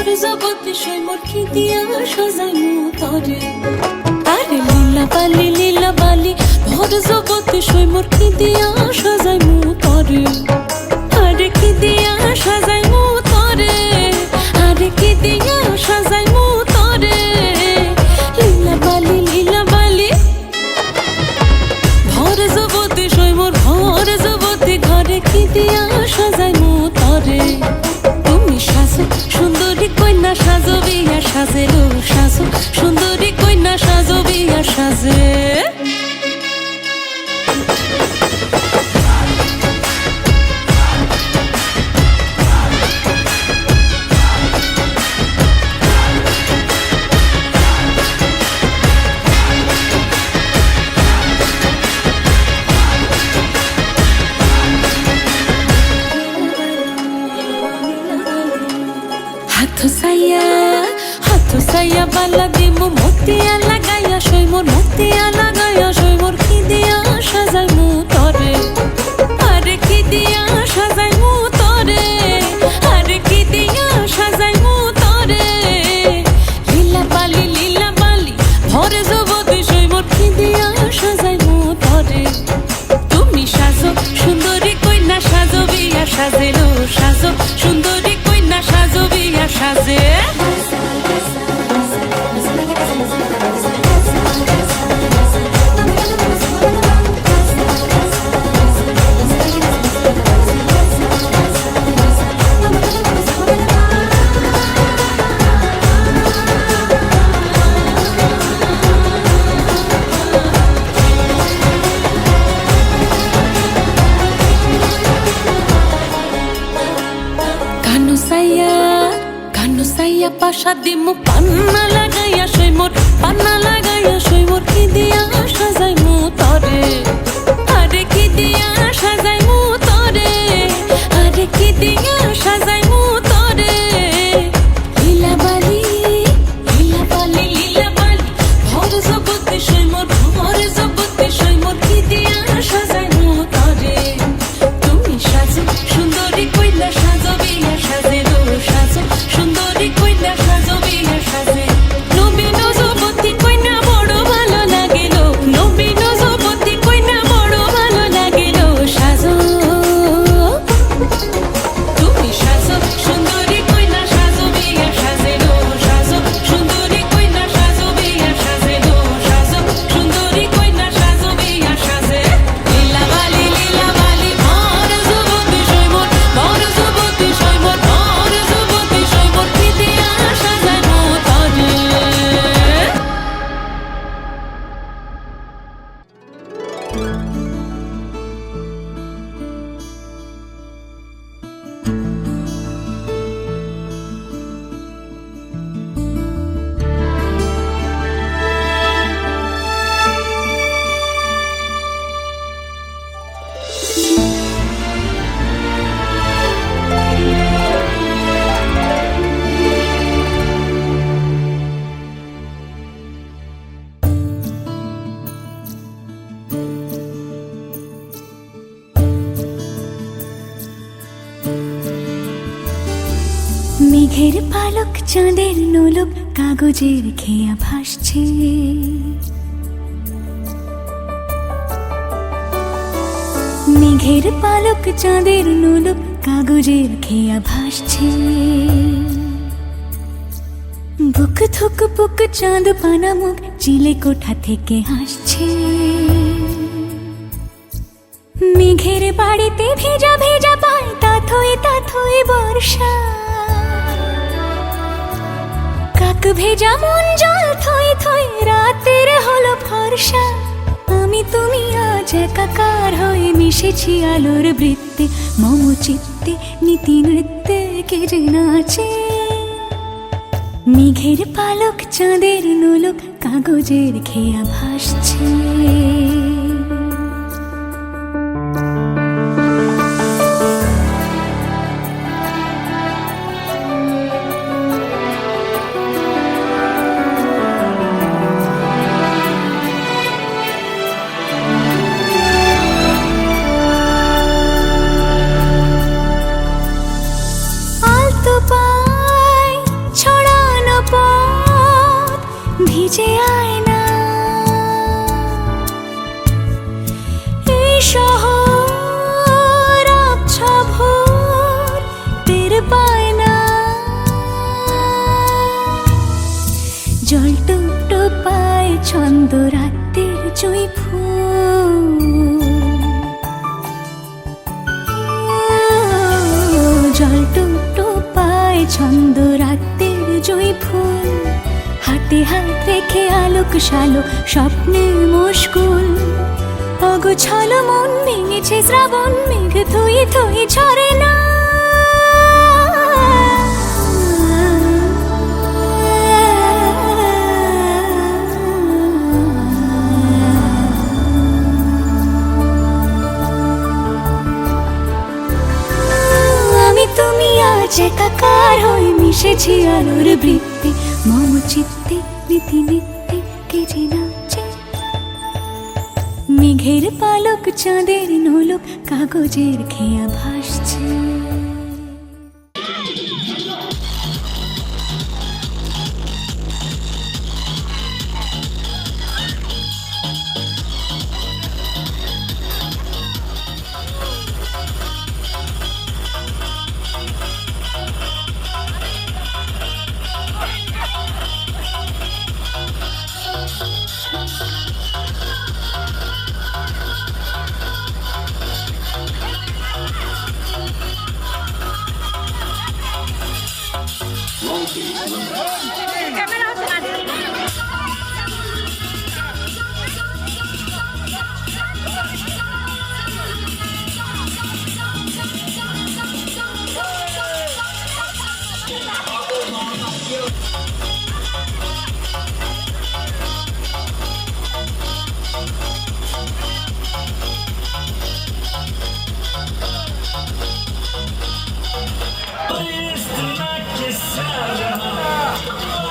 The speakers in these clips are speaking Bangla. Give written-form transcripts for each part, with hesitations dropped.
ভোর জগতে সই মোর খিদিয়া সাজাইমু তরে আরে লীলা বালি ভোর জগতে সই মোর খিদিয়া সাজাইমু তরে আরে খিদিয়া সাজাইমু তরে আরে খিদিয়া সাজাইমু তরে লীলা বালি ভোর জগতে সই মোর ভোর জগতে ঘরে খিদিয়া সাজাইমু তরে তুমি সাজো সুন্দরী কন্যা সাজো বিয়া সাজে গো সাজো সুন্দরী কন্যা সাজো বিয়া সাজে হাথ সাইয়া বালা দিমু মতিয়া লাগাইয়া সই মোর মতিয়া লাগাইয়া সই মোর খিদিয়া সাজাইমু তরে আরে খিদিয়া সাজাইমু তরে আরে খিদিয়া সাজাইমু তরে লীলা বালি ভরে জগতে সই মোর খিদিয়া সাজাইমু তরে তুমি সাজো সুন্দরী কন্যা সাজো বিয়া সাজে লো সাজো সুন্দরী কন্যা সাজো বিয়া সাজে কানো সাইয়া পাশা দিমু পান্না লাগাইয়া সই মোর পান্না লাগাইয়া সই মোর খিদিয়া সাজাইমু তরে আরে খিদিয়া সাজাইমু তরে আরে খিদিয়া সাজাইমু তরে লীলা বালি ভোর জগতে সই মোর ভোর জগতে সই মোর খিদিয়া সাজাইমু তরে তুমি সাজো সুন্দরী কইলা সাজো বিয়া সাজে গো সাজো সুন্দরী কইলা সাজো বিয়া সাজে নবীন যুবতী কইনা বড় ভালো লাগিল নবীন যুবতী কইনা বড় ভালো লাগিল সাজো তুমি সাজো সুন্দরী কইনা সাজো বিয়া সাজে গো সাজো সুন্দরী কইনা সাজো বিয়া সাজে গো সাজো সুন্দরী কইনা সাজো বিয়া সাজে লীলা বালি ভোর জগতে সই মোর ভোর জগতে সই মোর ভোর জগতে সই মোর খিদিয়া সাজাইমু তরে মেঘের পালক চাঁদের নোলক কাগজের খেয়া ভাসছে মেঘের পালক চাঁদের নোলক কাগজের খেয়া ভাসছে বুক থুক বুক চাঁদ পানা মুখ চিলে কোঠা থেকে হাসছে মেঘের বাড়িতে ভেজা ভেজা পায় তাথই বর্ষা কাক ভেজা মন জল থই রাতের হলো ফর্সা আমি তুমি আজ একাকার হয়ে মিশেছি আলোর বৃত্তে মম চিত্তে নীতি নৃত্যে কে যে নাচে মেঘের পালক চাঁদের নোলক কাগজের খেয়া ভাসছে ছন্দ রাতের জুঁই ফুল, জল টুকটো পায় ছন্দ রাতের জুঁই ফুল, হাতে হাত রেখে আলোক শালোক স্বপ্নে মুশকুল। অগোছাল মন ভেঙেছে শ্রাবণ মেঘ থই থই ঝরে না। আমি তুমি আজ একাকার হয়ে মিশেছি আলোর বৃত্তে, মম চিত্তে নীতি নিত্যে কে যে নাচে। মেঘের পালক চাঁদের নোলক কাগজের খেয়া ভাসছে।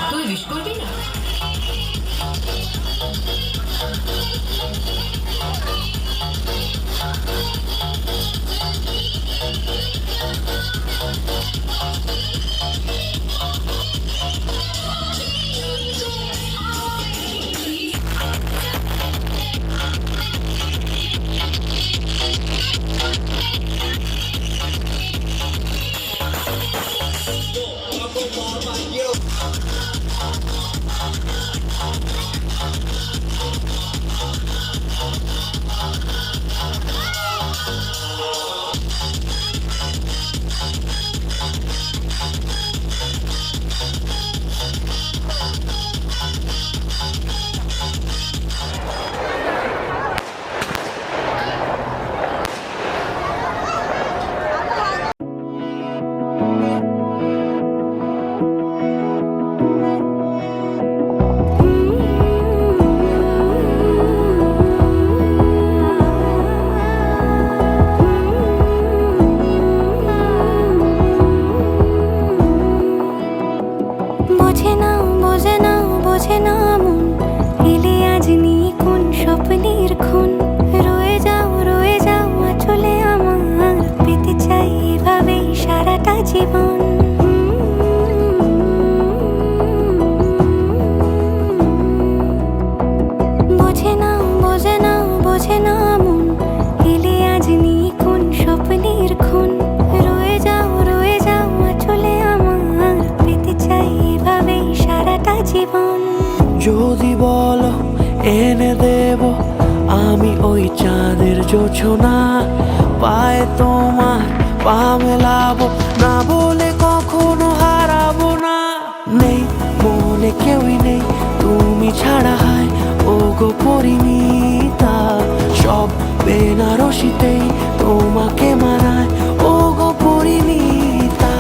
তুই উইশ করবি না? বোঝে না মন এলে আজ নিয়ে কোন স্বপ্নের খুন। রয়ে যাও চলে আমার, পেতে চাই এভাবেই সারাটা জীবন। বোঝে না মন এলে আজ নিয়ে কোন স্বপ্নের খুন। রয়ে যাও চলে আমার, পেতে চাই এভাবেই সারাটা জীবন। যদি বলো এনে দেব আমি ওই চাঁদের জোছনা, পায়ে তোমার পা মেলাবো, না বলে কখনো হারাবো না। নেই মনে কেউই নেই তুমি ছাড়া, হায় ও গো পরিমিতা, সব বেনারসিতেই তোমাকে মানায় ও গো পরিমিতা।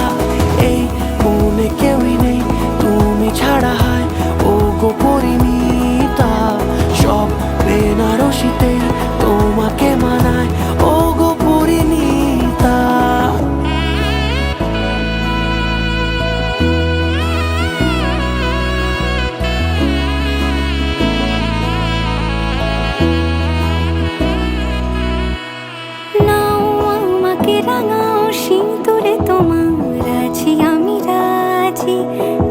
এই মনে কেউই নেই তুমি ছাড়া, হায় ও গো পরিমিতা, সব বেনারসিতেই তোমাকে মানায় ও গো পরিমিতা। রাঙাও সিঁদুরে তোমার আছি আমি রাজি,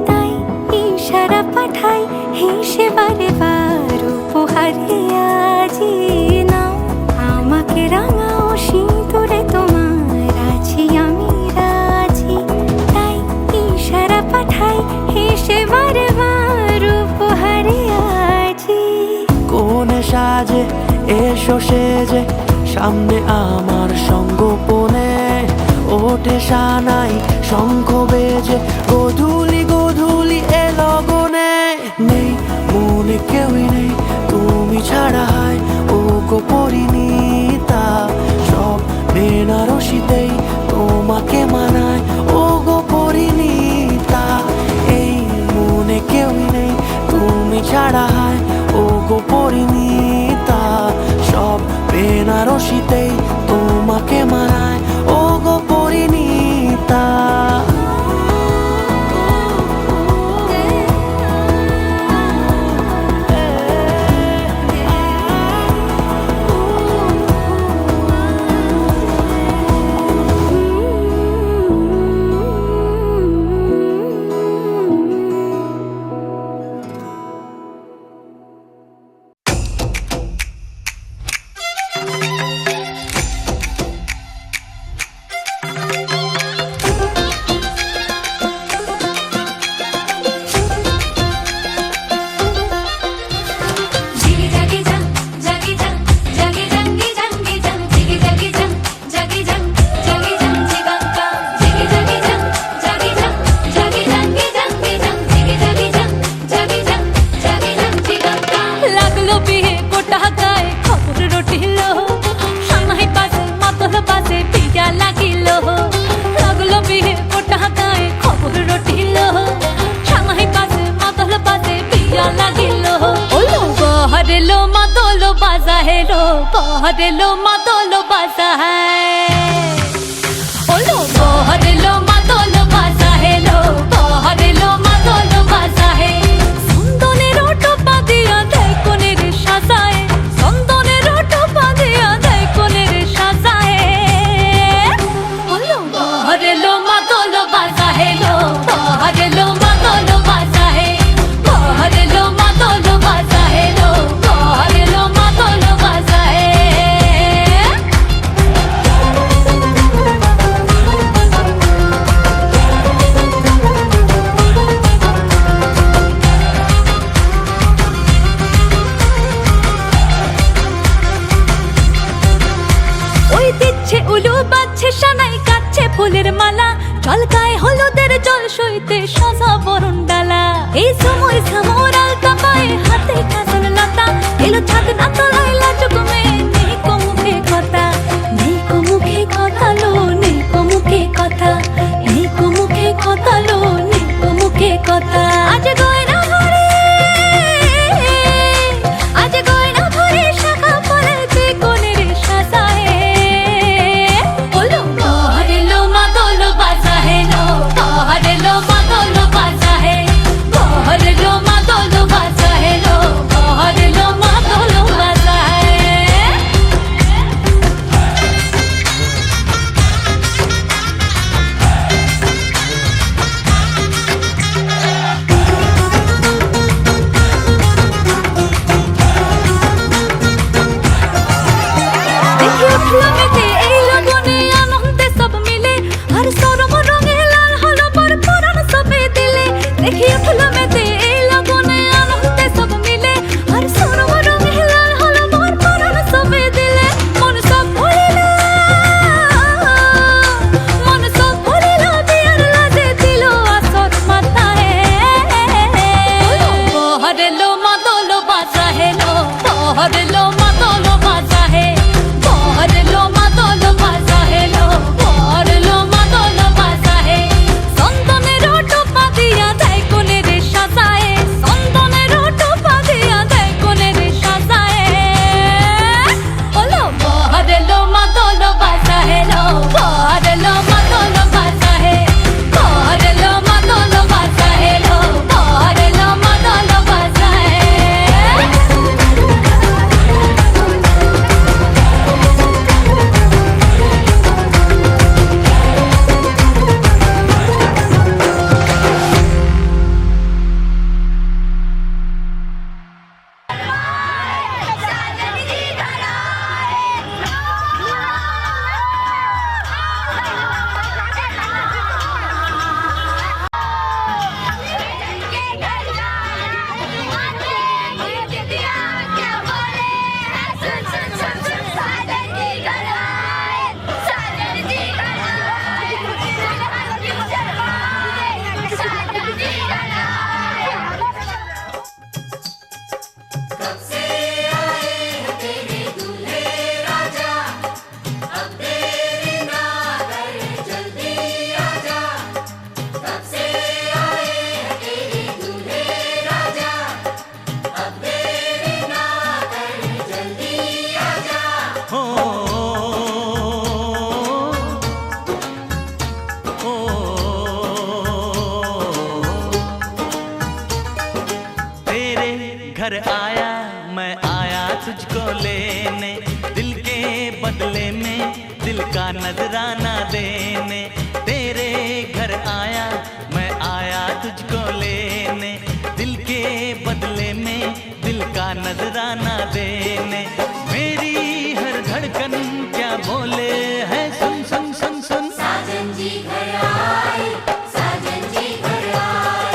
তাই ইশারা পাঠাই হেসে বারে বার উপহারে আজি। নাও আমাকে রাঙাও সিঁদুরে তোমার আছি আমি রাজি, তাই ইশারা পাঠাই হেসে বারে বার উপহারে আজি। সাজে এসো সেজে সামনে আমার সঙ্গোপনে ওঠে সানাই শঙ্খ বেজে গধূলি গধূলি এ লগনে নেই মনে কেউই নেই তুমি ছাড়া হয় ও গো পরিণীতা সব বেনারসিতেই তোমাকে মানায় ও গো পরিণীতা এই মনে কেউই নেই তুমি ছাড়া হয় ও গো পরিণীতা সব বেনারসিতেই তোমাকে মানায় ও গো পরিণীতা बहरेलो मातोलो बाजा है ओलो बहरेलो मातोलो बाजा है लो बहरेलो मातोलो बाजा है संदनेर टोपा दिया देय कोनेर साजाए संदनेर टोपा दिया देय कोनेर साजाए ओलो बहरेलो मातोलो बाजा है लो बहरेलो मातोलो बाजा है बहरेलो मातोलो बाजा है लो बहरेलो मातोलो बाजा है সানাই কাচ্ছে ফুলের মালা চলকায় হলুদের জল সইতে সাজা বরণ ডালা এই সময় সামর আলতা পায়ে হাতে কাজল লতা এলো ছাদ না তলায় লাজুক মেয়ে নেই কো মুখে কথা নেই কো মুখে কথা লো নেই কো মুখে কথা নেই কো মুখে কথা লো নেই কো মুখে কথা আজ গয়না ভরে আজ গয়না ভরে শাখা পলাইতে কোনের সাজায় बहरेलो मातोलो बाजा है बहरेलो मातोलो बाजा है लो बहरेलो मातोलो बाजा है देखिए उठलो मेते এই লগনে আনন্দে সব মিলে আর সরম রঙে লাল হলো পর পরাণ সবে দিলে দেখি উঠলো মেতে এই লগনে আনন্দে সব মিলে আর সরম রঙে লাল হলো পর পরাণ সবে দিলে মন সব ভুলিল বিয়ার লাজে দিল আসর মাথায় বহরেলো মাতলো বাজা হে লো বহরেলো মাতলো বাজা হে बहरेलो मातोलो बाजा है लो बहरेलो मातोलो बाजा है संदनेर टोपा दिया देय कोनेर साजाए संदनेर टोपा दिया देय कोनेर साजाए ओलो बहरेलो मातोलो बाजा है लो बहरेलो मातोलो बाजा है बहरेलो मातोलो बाजा है लो बहरेलो मातोलो बाजा है तुझको लेने, दिल के बदले में दिल का नजराना देने। तेरे घर आया मैं आया तुझको लेने, दिल के बदले में दिल का नजराना देने। मेरी हर धड़कन क्या बोले है, सुन सुन सुन सुन। साजन जी घर आए, साजन जी घर आए,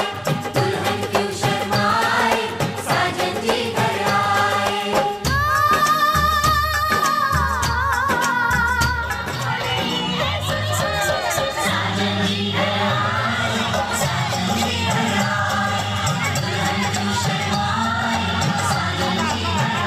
दुल्हन क्यों शर्माए, साजन जी घर आए। साजन जी घर आए, साजन जी घर आए, दुल्हन क्यों शर्माए, साजन जी घर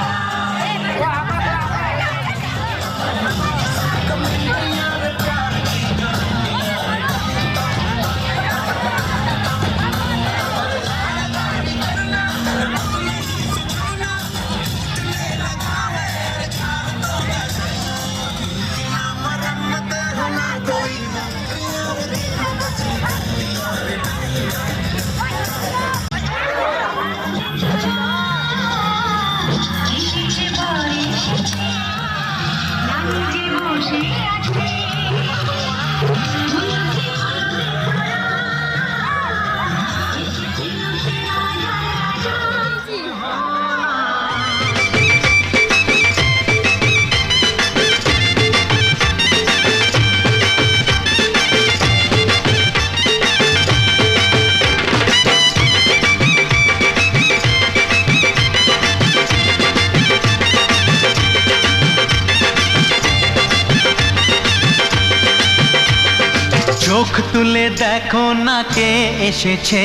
চোখ তুলে দেখো না কে এসেছে,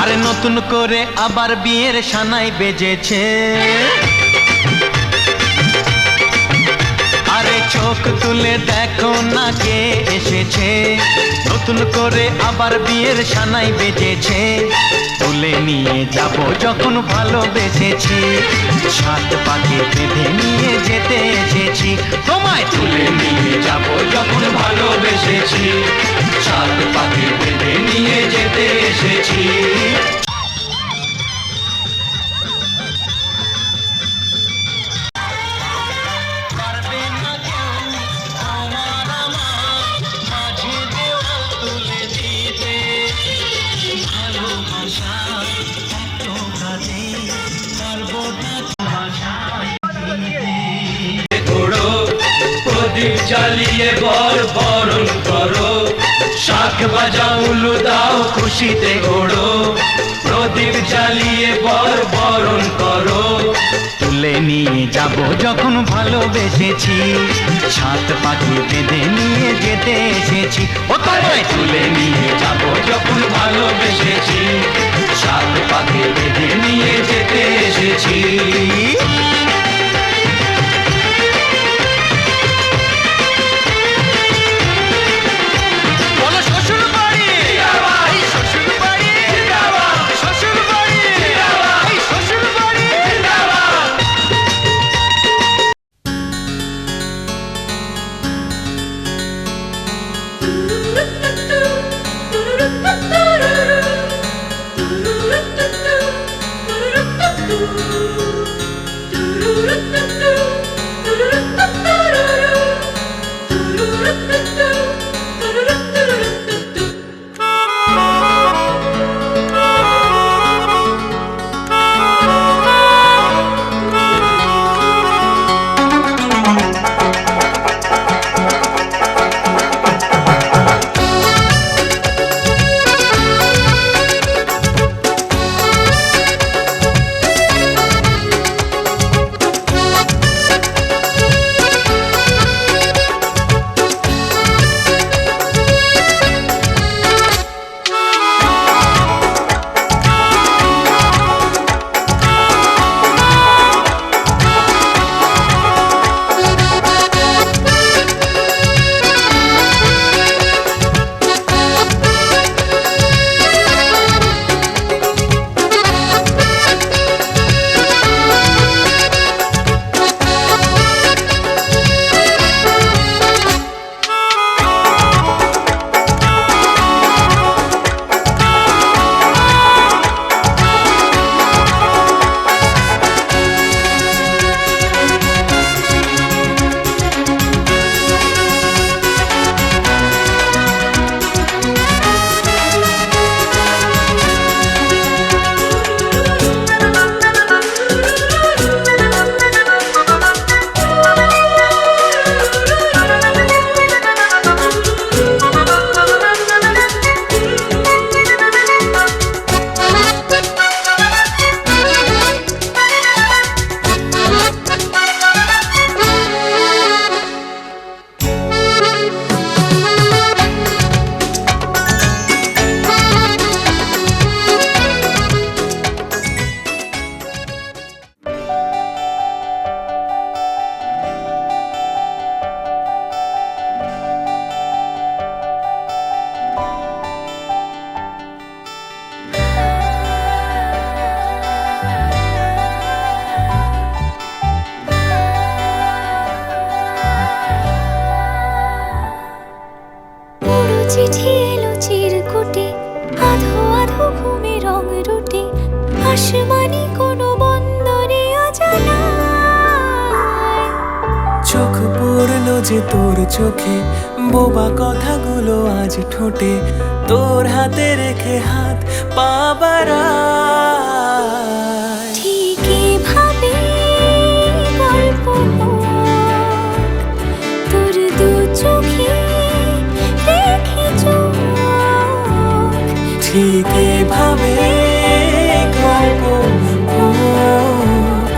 আরে নতুন করে আবার বিয়ের সানাই বেজেছে। আরে চোখ তুলে দেখো না কে এসেছে, নতুন করে আবার বিয়ের সানাই বেজেছে। তুলে নিয়ে যাব যখন ভালোবেসেছি, সাত পাকে বেঁধে নিয়ে যেতে এসেছি। তোমায় তুলে নিয়ে যাব যখন ভালোবেসেছি, সাত পাকে বেঁধে নিয়ে যেতে এসেছি। পারবে না কেউ আমার আমার মাঝে দেওয়াল তুলে দিতে, ভালোবাসা এত কাজে পারবো না ভাষায় ঘোড়ো, প্রদীপ জ্বালিয়ে বর বরণ করো, শাঁখ বাজাও উলু দাও খুশিতে ঘোড়ো, প্রদীপ জ্বালিয়ে বর বরণ করো। তুলে নিয়ে যাব যখন ভালোবেসেছি, সাত পাখি বেঁধে নিয়ে যেতে এসেছি। ও তোমায় তুলে নিয়ে যাব যখন ভালোবেসেছি, সাত পাখি বেঁধে নিয়ে যেতে এসেছি। বলো শ্বশুর বাড়ি, এই শ্বশুর বাড়ি, শ্বশুর বাড়ি, এই শ্বশুর বাড়ি। আসমানি কোনো বন্দরে অজানায় চোখ পড়লো যে তোর চোখে, বোবা কথাগুলো আজ ঠোঁটে, তোর হাতে রেখে হাত পা বাড়ায়। ঠিক এভাবে গল্প হোক, তোর দু চোখে রেখে চোখ। ঠিক এভাবে গল্প হোক,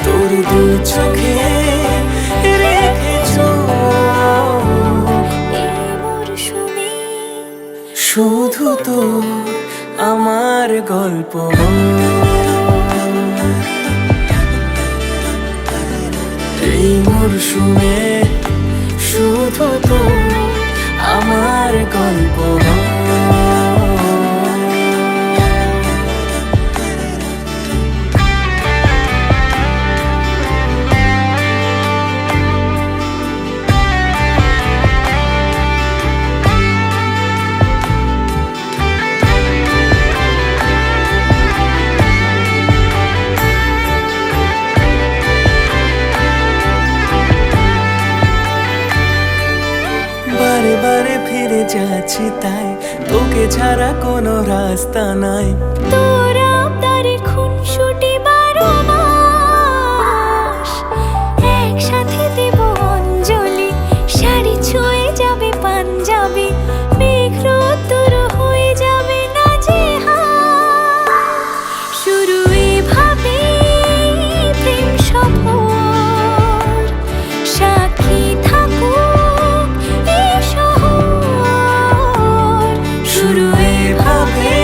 তোর দু চোখে রেখে চোখ। এই মরশুমে শুধু তো আমার গল্প এই মরশুমে, শুধু তো আমার গল্প। বারে বারে ফিরে যাচ্ছি তাই, তোকে ছাড়া কোনো রাস্তা নাই। তোর আবদারে খুনসুটি 12 মাস, একসাথে দেব অঞ্জলি, শাড়ি ছুঁয়ে যাবে পাঞ্জাবি, মেঘ রোদ্দুর হয়ে যাবে নাজেহাল। শুরু এভাবে প্রেম সফর, সাক্ষী থাকুক এই শহর। শুরু এভাবে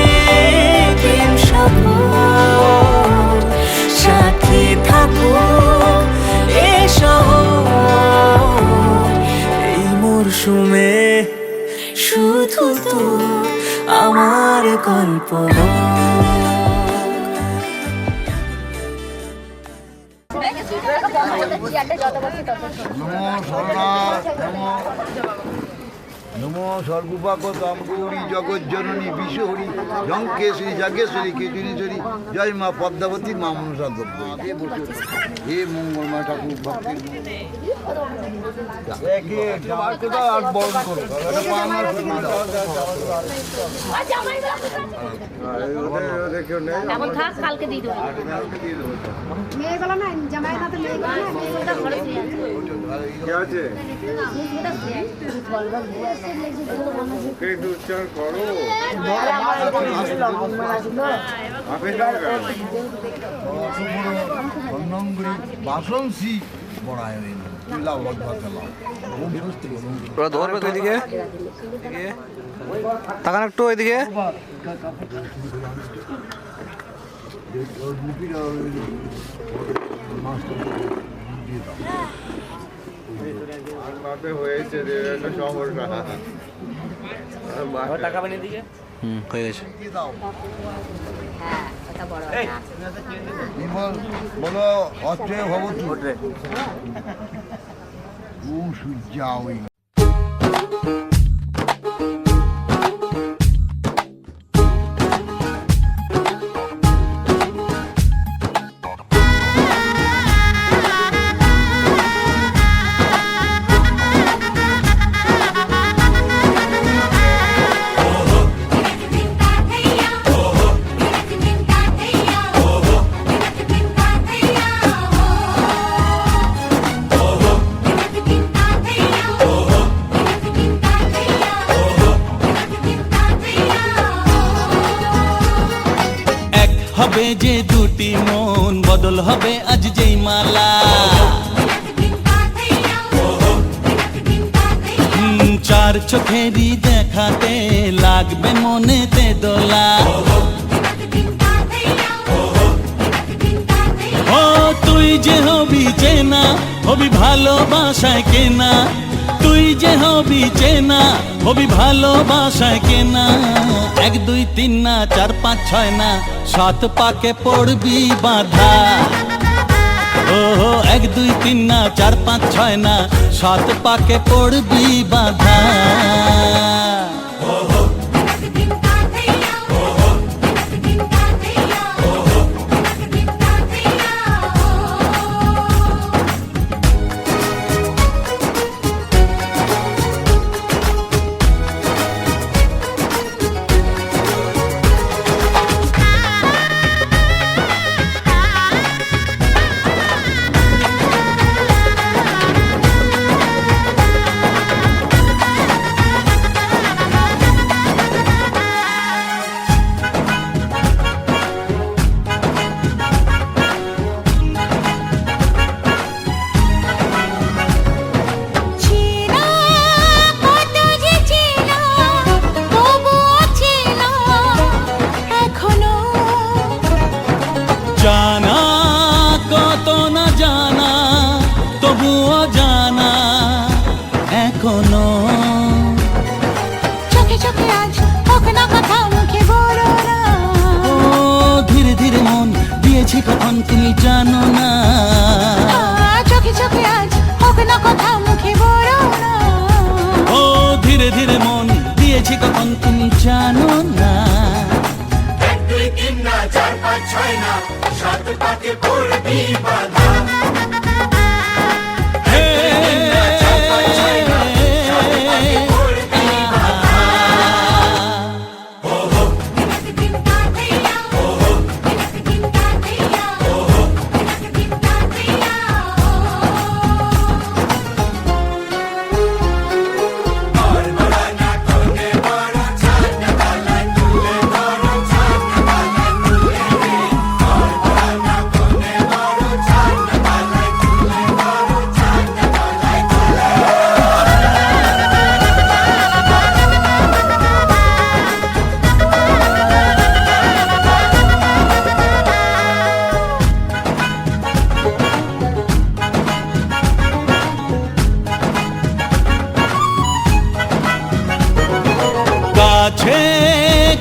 প্রেম সফর, সাথী থাকুক এ শহর। এই মরশুমে শুধু তো আমার গল্প। নমো সর্বপাক তাম্বুরি জগজ্জননী বিশ্বহরি জঙ্কেশ্বরী যাজ্ঞেশ্বরী কেতুনেশ্বরী জয় মা পদ্মাবতী মা মনসা দ্রব্য। হে মঙ্গল মা ঠাকুর ভক্তি আর বরণ করো এখন থাক, কালকে দিয়ে দেবো। মেয়েগুলো না, জামাই না তো মেয়েগুলো না, মেয়েগুলো ঘরে শুয়ে আছে। মেয়েগুলো শুয়ে আছে। বাসনসি বড়ায় ধরবে তো এদিকে, তাকান একটু ওইদিকে। টাকা বানিয়ে দিকে হয়ে গেছে। বলো অস্ত্রে ভবতু সূর্যাওই। হবে যে দুটি মন, বদল হবে আজ যেই মালা। চার চোখেরই দেখাতে লাগবে মনেতে দোলা। ও তুই যে হবি চেনা, হবি ভালোবাসায় কেনা। তুই যে হবি চেনা, হবি ভালোবাসায় কেনা। 1 2 3 না 4 5 6 না 7 পাকে পড়বি বাঁধা। ও 1 2 3 না 4 5 6 না 7 পাকে পড়বি বাঁধা। জানা কত না জানা, তবুও জানা এখনো। চোখে চোখে আজ হোক না কথা মুখে বলো না। ও ধীরে ধীরে মন দিয়েছি কখন তুমি জানো না। চোখে চোখে আজ হোক না কথা মুখে বলো না। ও ধীরে ধীরে মন দিয়েছি কখন তুমি জানো না। 1 2 3 না 4 5 6 না 7 পাকে পড়বি বাধা। হে, কাছে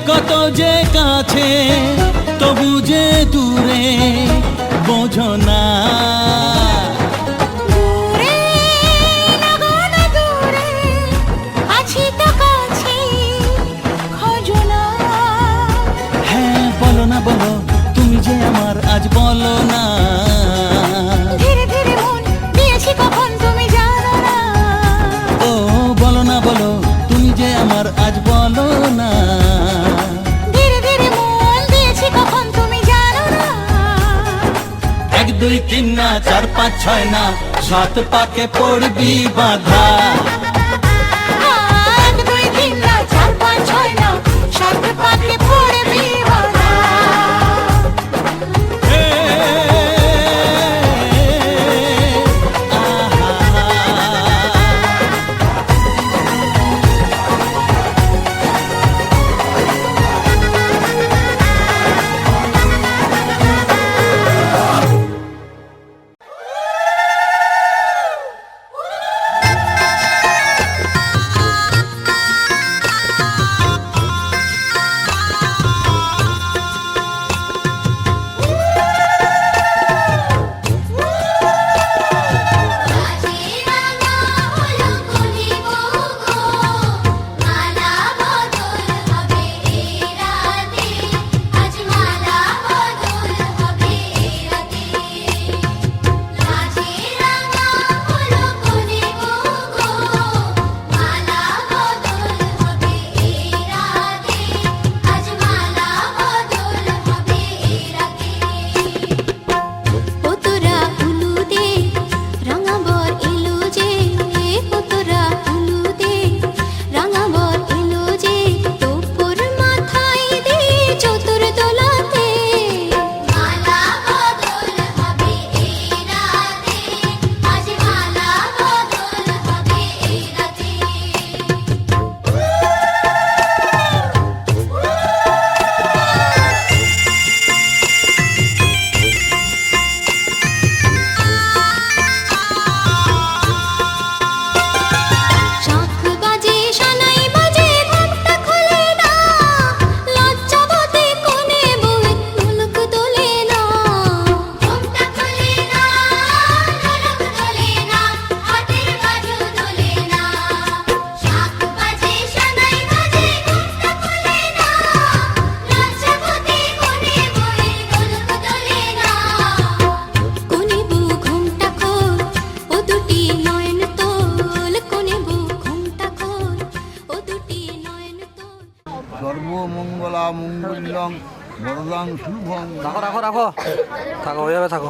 কত যে কাছে, তবু যে দূরে বোঝো না। দূরে লাগো না দূরে, আছি তো কাছে খোঁজো না। হ্যাঁ বলো না বলো, তুমি যে আমার আজ বলো না। ধীরে ধীরে মন দিয়েছি কখন তুমি জানো না। ও বলো না বলো, তুমি যে আমার আজ বলো না। ধীরে ধীরে মন দিয়েছি কখন তুমি জানো না। 1 2 3 না 4 5 6 না 7 পাকে পড়বি বাধা। 1 2 3 না 4 5 6 না 7 পাকে পড়বি বাধা। হে, সর্বমঙ্গলা মঙ্গলং বরদাং শুভং। রাখো রাখো রাখো, থাকো হয়ে যাবে, থাকো।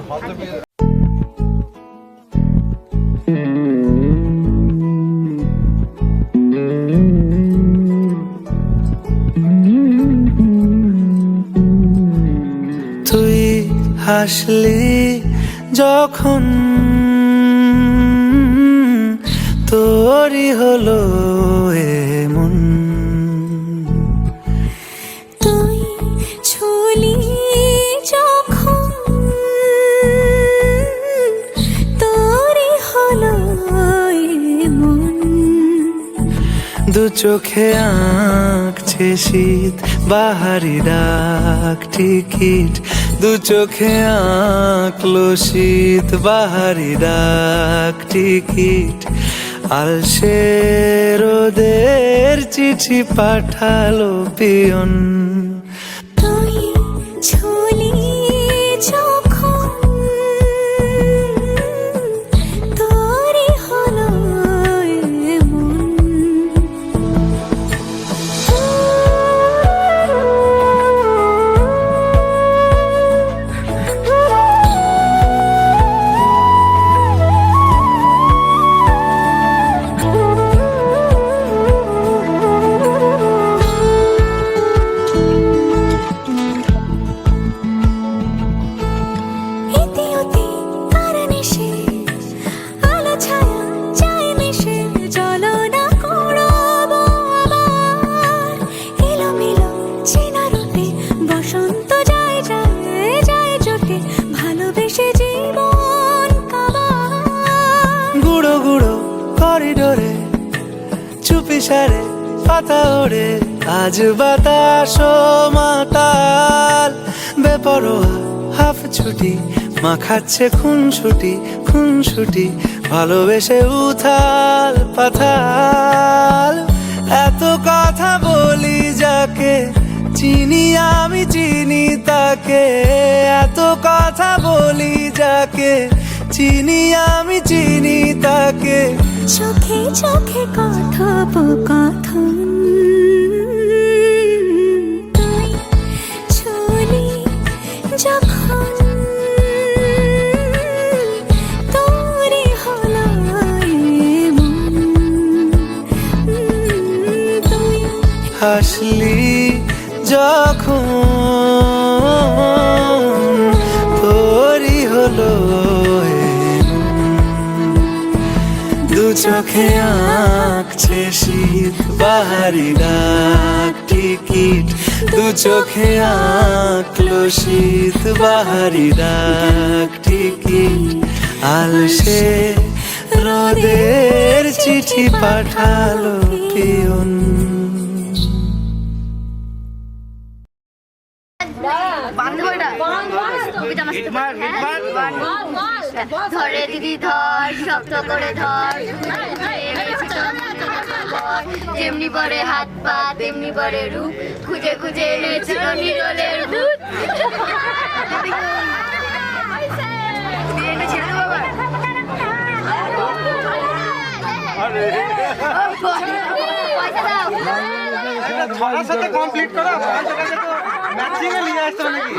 তুই হাসলি যখন তোরই হলো এমন, তুই ছুলি যখন চোখে আঁকছে শীত বাহারি ডাক টিকিট, দু চোখে আঁকলো শীত বাহারি ডাক টিকিট, আলসে রোদের চিঠি পাঠালো পিয়ন। তুই ছুলি যখন তোরই হলো এমন। ইতি অতি তার নেশে, আলো ছায়া যায় মিশে, চলো না কুড়াবো আবার এলোমেলো চেনা রুটে, বসন্ত যায় যায় যায় জোটে, ভালোবেসে জীবন কাবার। গুঁড়ো গুঁড়ো করিডোরে চুপি সারে পাতা ওড়ে, আজ বাতাস মাতাল বেপরোয়া হাফ ছুটি, মাখাচ্ছে খুনসুটি খুনসুটি, ভালোবেসে উথাল পাথাল। এত কথা বলি যাকে চিনি আমি চিনি তাকে, এত কথা বলি যাকে চিনি আমি চিনি তাকে, চোখে চোখে কথোপকথন। তুই ছুলি যখন তোরই হলো এমন। তুই হাসলি যখন তোরই হলো এমন। দু চোখে আঁকছে শীত বাহারি ডাক টিকিট, দু চোখে আঁকলো শীত বাহারি ডাক টিকিট, আলসে রোদের চিঠি পাঠালো পিয়ন। ধরে দিদি ধর, শক্ত করে ধর, যেমনি পরে হাত পা তেমনি পরে রূপ, খুঁজে খুঁজে এনেছিল নিরলের ভূত। পয়সা দাও। ছড়ার সাথে কমপ্লিট করো, ম্যাচিং এ নিয়ে আসতে নাকি?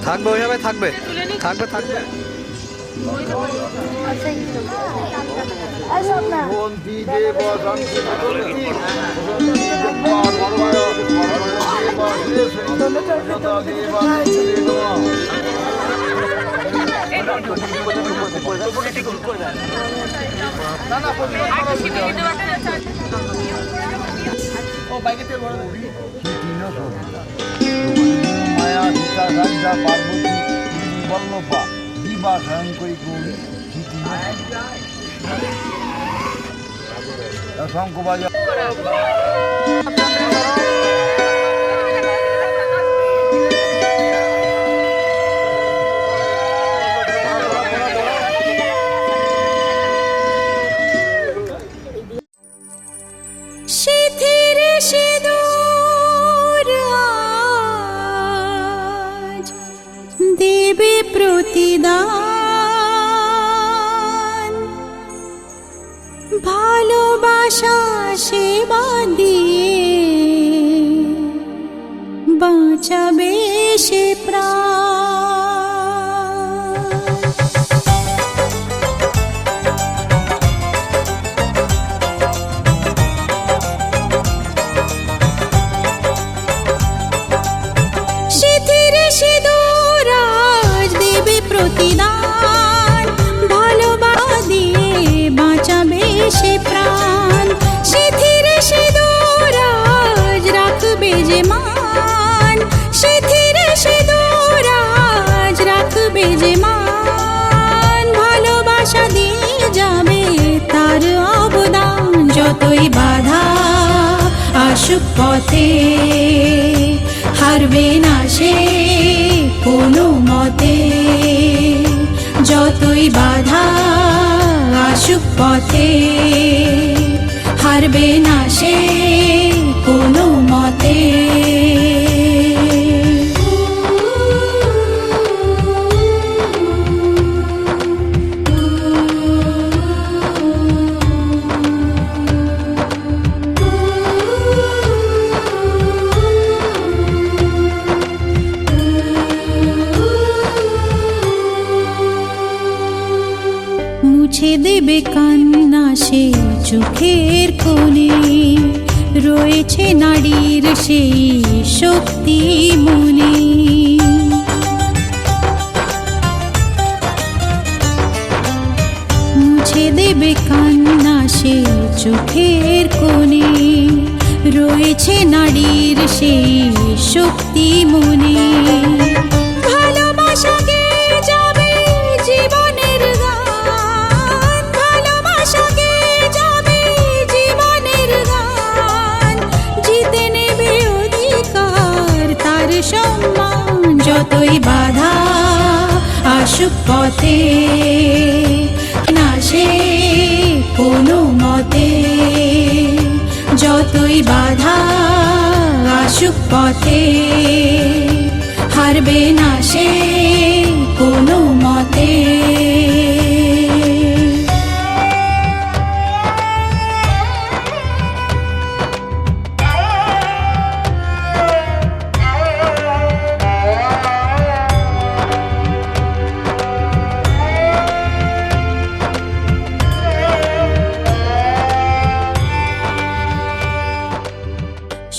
থাকবে ওইভাবে থাকবে থাকবে থাকবে। মায়া সীতা রাজা পার্বতী বল্লভা দিবা স্বয়ংকরী গৌরী শঙ্খ বাজা। সিঁথির সিঁদুর আজ দেবে প্রতিদান, ভালোবাসা সেবা দিয়ে বাঁচাবে সে প্রাণ। সিঁথির সিঁদুর আজ দেবে প্রতিদান, ভালোবাসা দিয়ে বাঁচাবে সে প্রাণ। সিঁথির সিঁদুর আজ রাখবে যে মান, সিঁথির সিঁদুর আজ রাখবে যে মান, ভালোবাসা দিয়ে যাবে তার অবদান। যতই বাধা আসুক পথে, হারবে না সে কোনো মতে। যতই বাধা আসুক পথে, হারবে না সে কোনো মতে। মুছে দেবে কান্না সে চোখের কোণে, রয়েছে নারীর সেই শক্তি মনে। মুছে দেবে কান্না সে চোখের কোণে, রয়েছে নারীর সেই শক্তি মনে। ভালোবাসাকে যাবে জীবনের গান, ভালোবাসাকে যাবে জীবনের গান, জিতে নেবে অধিকার তার সম্মান। যতই বাধা আসুক পথে, না সে কোনো মতে। যতই বাধা আসুক পথে, হারবে না সে কোনো মতে।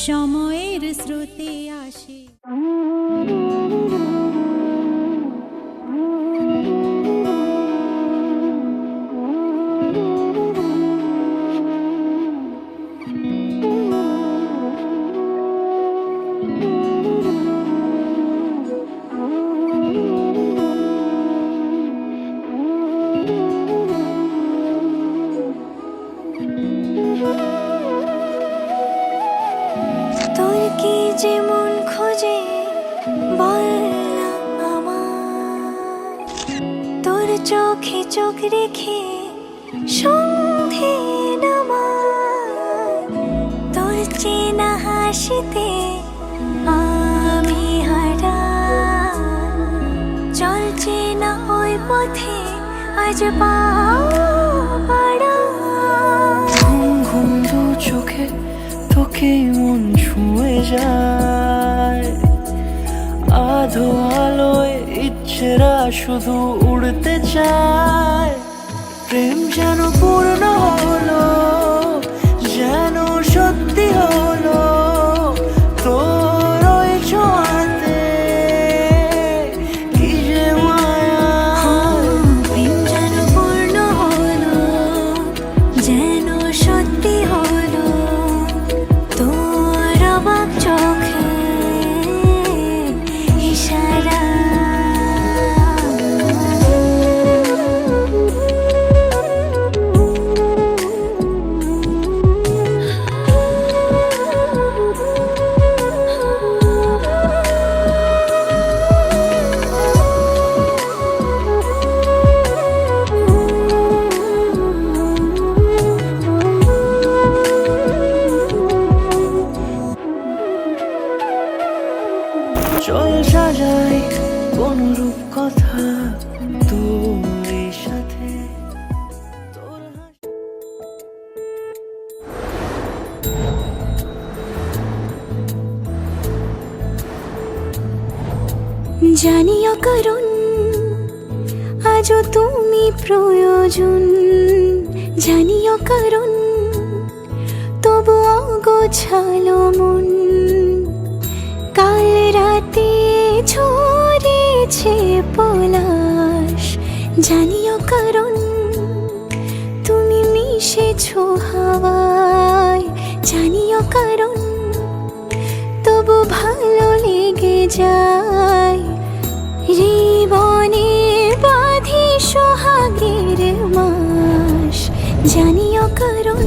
সময়ের স্রোতে আসে তোর কি যেমন খোঁজে বললাম আমার, তোর চোখে চোখ রেখে সন্ধে নামার। তোর চেনা হাসিতে আমি হারা, চলছে না ওই পথে আজ পাড়া। ঘুম ঘুম দু চোখে তোকে মন ছুঁয়ে যায়, আধো আলোয় ইচ্ছেরা শুধু উড়তে চায়। প্রেম যেন পূর্ণ হলো, যেন সত্যি হলো তোর ওই ছোঁয়াতে, কি যে মায়া। প্রেম যেন পূর্ণ হলো, যেন সত্যি হলো তোর অবাক চোখে ইশারা। অকারণ আজও তুমি প্রয়োজন, জানি অকারণ তবু অগোছালো মন। কাল রাতে ঝরেছে পলাশ, জানি অকারণ তুমি মিশেছো হাওয়ায়, জানি অকারণ তবু ভালো লেগে যায়। জীবনে বাঁধি সোহাগের মাস, জানি অকারণ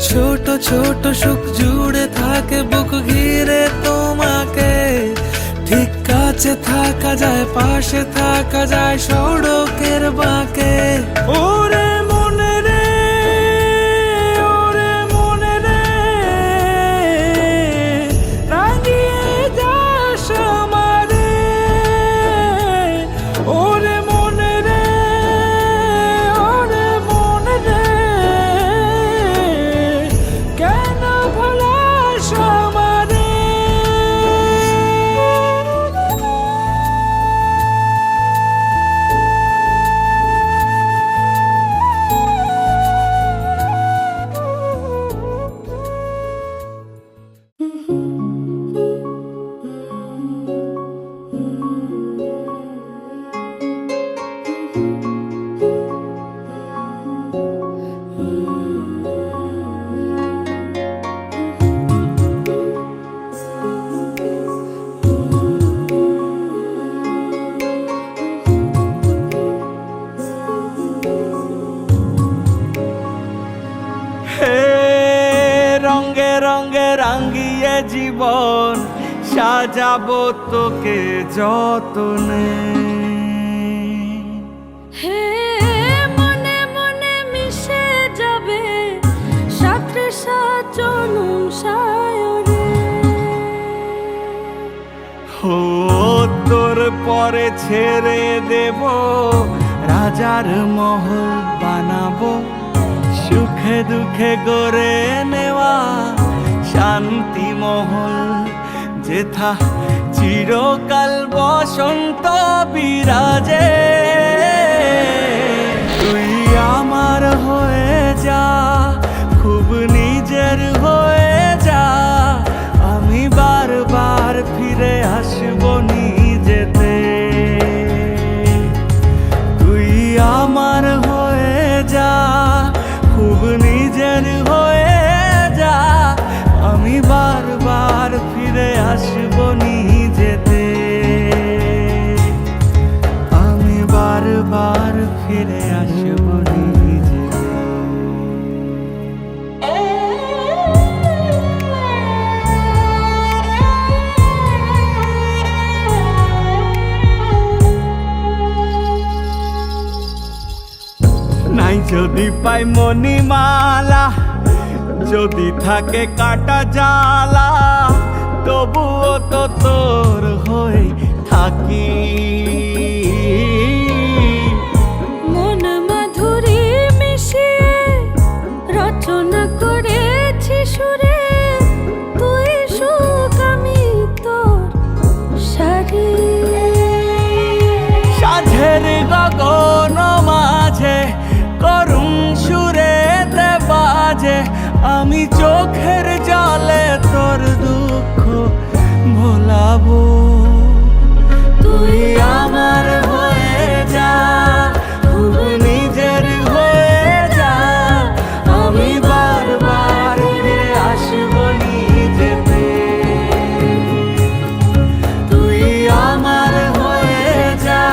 ছোট ছোট সুখ জুড়ে থাকে বুক ঘিরে তোমাকে। ঠিক কাছে থাকা যায়, পাশে থাকা যায় সড়কের বাঁকে। ওরে মনে রে, ওরে মনে রে, রাঙিয়ে যাস আমারে। ওরে মনে রে, ওরে মনে রে, কেন ভোলাস আমারে। হে রঙে রঙে রাঙিয়ে জীবন সাজাবো তোকে যতনে। হে মনে মনে মিশে যাবে সাথে সাজনুম সায়রে। ও তোর পরে ছেড়ে দেব রাজার মহল বানাবো, সুখে দুঃখে গড়ে নেওয়া শান্তি মহল, যেথা চিরকাল বসন্ত বিরাজে। তুই আমার হয়ে যা, খুব নিজের হয়ে যা, আমি বারবার ফিরে আসবো নিজেতে। তুই আমার হয়ে যা, খুব নিজের হয়ে যা, আমি বারবার ফিরে আসবো নিজেতে। আমি বারবার ফিরে আসবো নিজেতে। নাই যদি পাই মণিমালা, যদি থাকে কাটা জালা, তবুও তো তোর হয়ে থাকি। মন মাধুরী মিশিয়ে রচনা করেছি সুরে, তুই সুখ আমি তোর সারি। সাঝের গগন মাঝে করুণ সুরেতে বাজে, আমি চোখের জলে তোর দুঃখ ভোলাবো। তুই আমার হয়ে যা, খুব নিজের হয়ে যা, আমি বারবার ফিরে আসবো নিজেতে। তুই আমার হয়ে যা,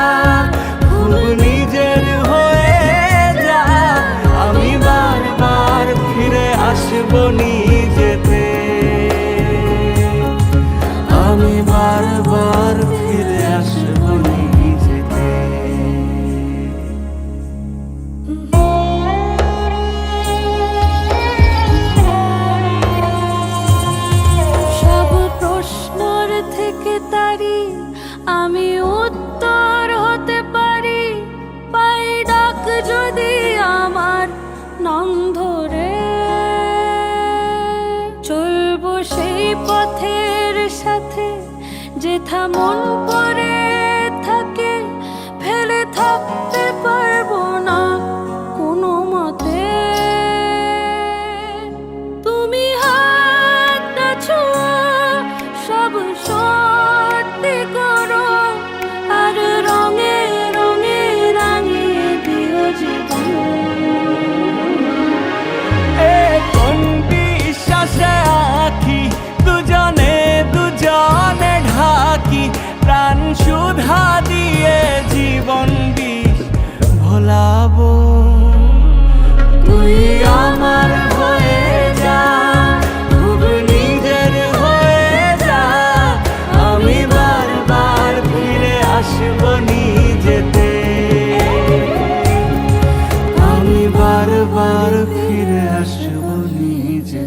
খুব নিজের হয়ে যা, আমি বারবার ফিরে আসবো নিজেতে। আমি বারবার ফিরে আসবো নিজেতে। সব প্রশ্নর থেকে তারি আমি উত্তর হতে পারি, পাই ডাক যদি আমার নাম ধরে। চলবো সেই পথের সাথে যেথা মন পড়ে আবার ফিরে আসবো নিজে